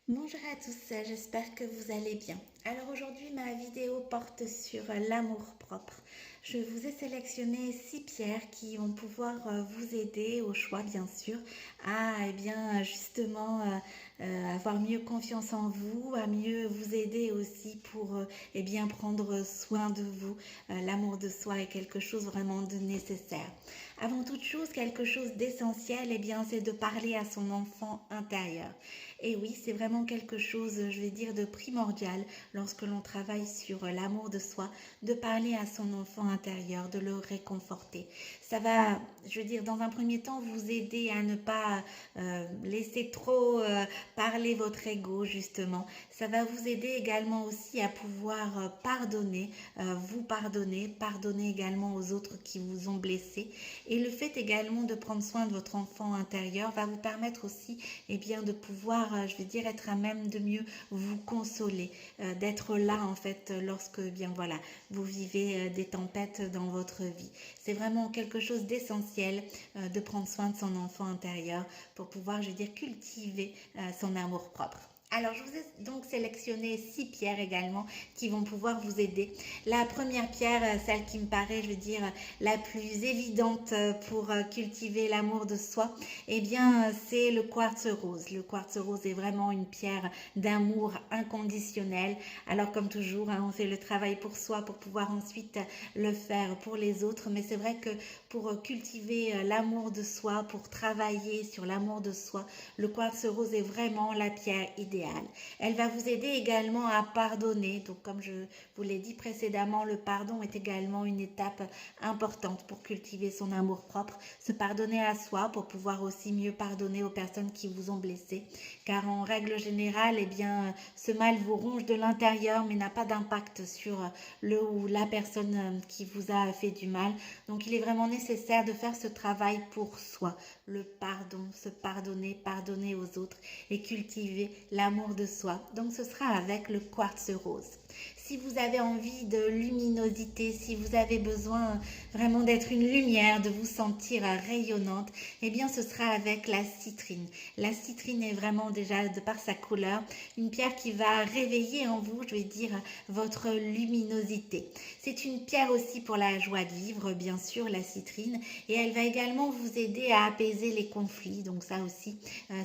Bonjour à tous, j'espère que vous allez bien. Alors aujourd'hui ma vidéo porte sur l'amour-propre. Je vous ai sélectionné 6 pierres qui vont pouvoir vous aider au choix bien sûr à justement avoir mieux confiance en vous, à mieux vous aider aussi pour prendre soin de vous. L'amour de soi est quelque chose vraiment de nécessaire. Avant toute chose, quelque chose d'essentiel, c'est de parler à son enfant intérieur. Et oui, c'est vraiment quelque chose, je vais dire, de primordial lorsque l'on travaille sur l'amour de soi, de parler à son enfant intérieur, de le réconforter. Ça va, je veux dire, dans un premier temps, vous aider à ne pas laisser trop parler votre ego, justement. Ça va vous aider également aussi à pouvoir pardonner, vous pardonner, pardonner également aux autres qui vous ont blessé. Et le fait également de prendre soin de votre enfant intérieur va vous permettre aussi de pouvoir, je vais dire, être à même de mieux vous consoler, d'être là en fait lorsque vous vivez des tempêtes dans votre vie. C'est vraiment quelque chose d'essentiel de prendre soin de son enfant intérieur pour pouvoir, je veux dire, cultiver son amour propre. Alors, je vous ai donc sélectionné 6 pierres également qui vont pouvoir vous aider. La première pierre, celle qui me paraît, je veux dire, la plus évidente pour cultiver l'amour de soi, c'est le quartz rose. Le quartz rose est vraiment une pierre d'amour inconditionnel. Alors, comme toujours, on fait le travail pour soi pour pouvoir ensuite le faire pour les autres. Mais c'est vrai que pour cultiver l'amour de soi, pour travailler sur l'amour de soi, le quartz rose est vraiment la pierre idéale. Elle va vous aider également à pardonner. Donc, comme je vous l'ai dit précédemment, le pardon est également une étape importante pour cultiver son amour-propre. Se pardonner à soi pour pouvoir aussi mieux pardonner aux personnes qui vous ont blessé. Car en règle générale, ce mal vous ronge de l'intérieur mais n'a pas d'impact sur le ou la personne qui vous a fait du mal. Donc, il est vraiment nécessaire de faire ce travail pour soi. Le pardon, se pardonner, pardonner aux autres et cultiver l'amour de soi. Donc ce sera avec le quartz rose. Si vous avez envie de luminosité, si vous avez besoin vraiment d'être une lumière, de vous sentir rayonnante, ce sera avec la citrine. La citrine est vraiment déjà, de par sa couleur, une pierre qui va réveiller en vous, je vais dire, votre luminosité. C'est une pierre aussi pour la joie de vivre, bien sûr, la citrine, et elle va également vous aider à apaiser les conflits. Donc ça aussi,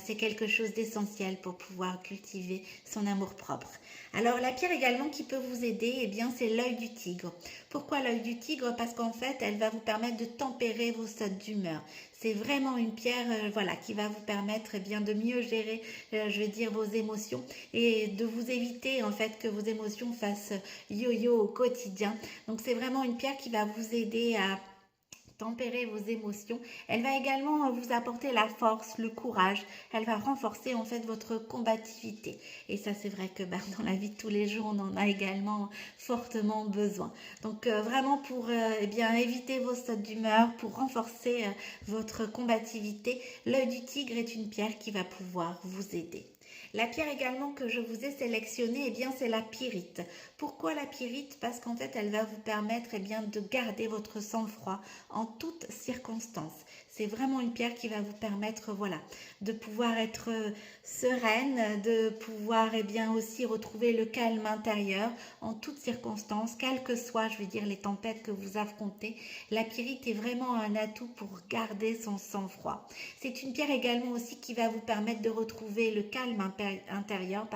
c'est quelque chose d'essentiel pour pouvoir cultiver son amour-propre. Alors la pierre également qui peut vous aider, c'est l'œil du tigre. Pourquoi l'œil du tigre? Parce qu'en fait, elle va vous permettre de tempérer vos sautes d'humeur. C'est vraiment une pierre qui va vous permettre de mieux gérer, je veux dire, vos émotions et de vous éviter en fait que vos émotions fassent yo-yo au quotidien. Donc c'est vraiment une pierre qui va vous aider à tempérer vos émotions. Elle va également vous apporter la force, le courage. Elle va renforcer en fait votre combativité. Et ça, c'est vrai que dans la vie de tous les jours, on en a également fortement besoin. Donc vraiment pour éviter vos sautes d'humeur, pour renforcer votre combativité, l'œil du tigre est une pierre qui va pouvoir vous aider. La pierre également que je vous ai sélectionnée, c'est la pyrite. Pourquoi la pyrite? Parce qu'en fait, elle va vous permettre de garder votre sang-froid en toutes circonstances. C'est vraiment une pierre qui va vous permettre de pouvoir être sereine, de pouvoir aussi retrouver le calme intérieur en toutes circonstances, quelles que soient, je veux dire, les tempêtes que vous affrontez. La pyrite est vraiment un atout pour garder son sang-froid. C'est une pierre également aussi qui va vous permettre de retrouver le calme intérieur,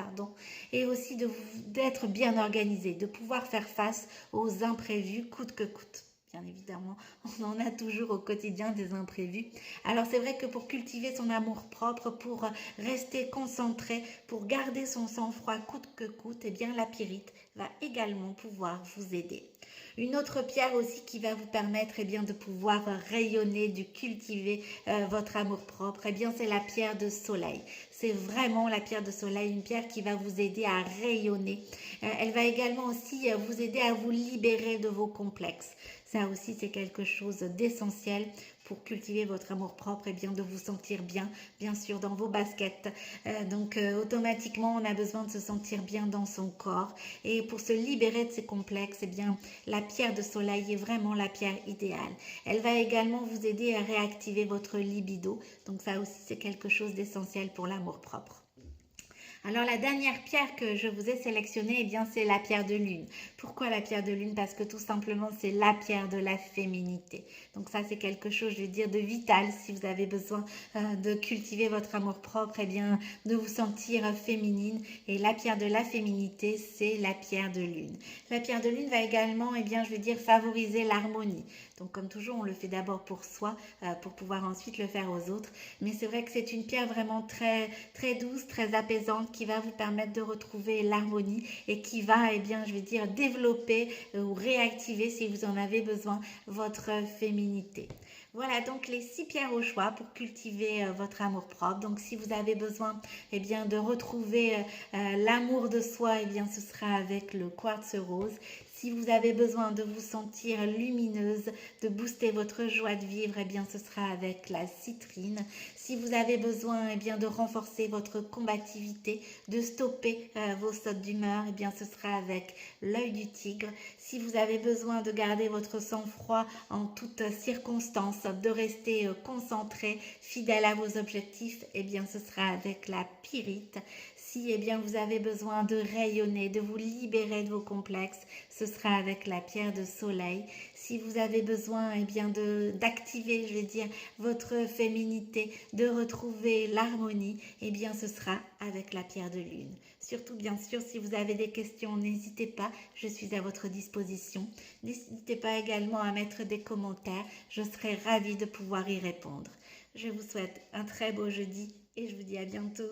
et aussi d'être bien organisé, de pouvoir faire face aux imprévus coûte que coûte. Bien évidemment, on en a toujours au quotidien des imprévus. Alors c'est vrai que pour cultiver son amour propre, pour rester concentré, pour garder son sang-froid coûte que coûte, la pyrite va également pouvoir vous aider. Une autre pierre aussi qui va vous permettre de pouvoir rayonner, de cultiver votre amour propre, c'est la pierre de soleil. C'est vraiment la pierre de soleil, une pierre qui va vous aider à rayonner. Elle va également aussi vous aider à vous libérer de vos complexes. Ça aussi, c'est quelque chose d'essentiel pour cultiver votre amour-propre et de vous sentir bien sûr, dans vos baskets. Automatiquement, on a besoin de se sentir bien dans son corps. Et pour se libérer de ces complexes, la pierre de soleil est vraiment la pierre idéale. Elle va également vous aider à réactiver votre libido. Donc ça aussi, c'est quelque chose d'essentiel pour l'amour-propre. Alors la dernière pierre que je vous ai sélectionnée, eh bien c'est la pierre de lune. Pourquoi la pierre de lune? Parce que tout simplement c'est la pierre de la féminité. Donc ça c'est quelque chose, je vais dire, de vital si vous avez besoin de cultiver votre amour propre, eh bien de vous sentir féminine. Et la pierre de la féminité, c'est la pierre de lune. La pierre de lune va également, eh bien je vais dire, favoriser l'harmonie. Donc comme toujours, on le fait d'abord pour soi, pour pouvoir ensuite le faire aux autres. Mais c'est vrai que c'est une pierre vraiment très, très douce, très apaisante, qui va vous permettre de retrouver l'harmonie et qui va, eh bien, je vais dire, développer ou réactiver, si vous en avez besoin, votre féminité. Voilà donc les 6 pierres au choix pour cultiver votre amour propre. Donc si vous avez besoin, eh bien, de retrouver l'amour de soi, eh bien, ce sera avec le quartz rose. Si vous avez besoin de vous sentir lumineuse, de booster votre joie de vivre, eh bien, ce sera avec la citrine. Si vous avez besoin, eh bien, de renforcer votre combativité, de stopper vos sautes d'humeur, eh bien, ce sera avec l'œil du tigre. Si vous avez besoin de garder votre sang-froid en toutes circonstances, de rester concentré, fidèle à vos objectifs, eh bien, ce sera avec la pyrite. Si eh bien, vous avez besoin de rayonner, de vous libérer de vos complexes, ce sera avec la pierre de soleil. Si vous avez besoin eh bien, d'activer, je vais dire, votre féminité, de retrouver l'harmonie, eh bien, ce sera avec la pierre de lune. Surtout, bien sûr, si vous avez des questions, n'hésitez pas, je suis à votre disposition. N'hésitez pas également à mettre des commentaires, je serai ravie de pouvoir y répondre. Je vous souhaite un très beau jeudi et je vous dis à bientôt.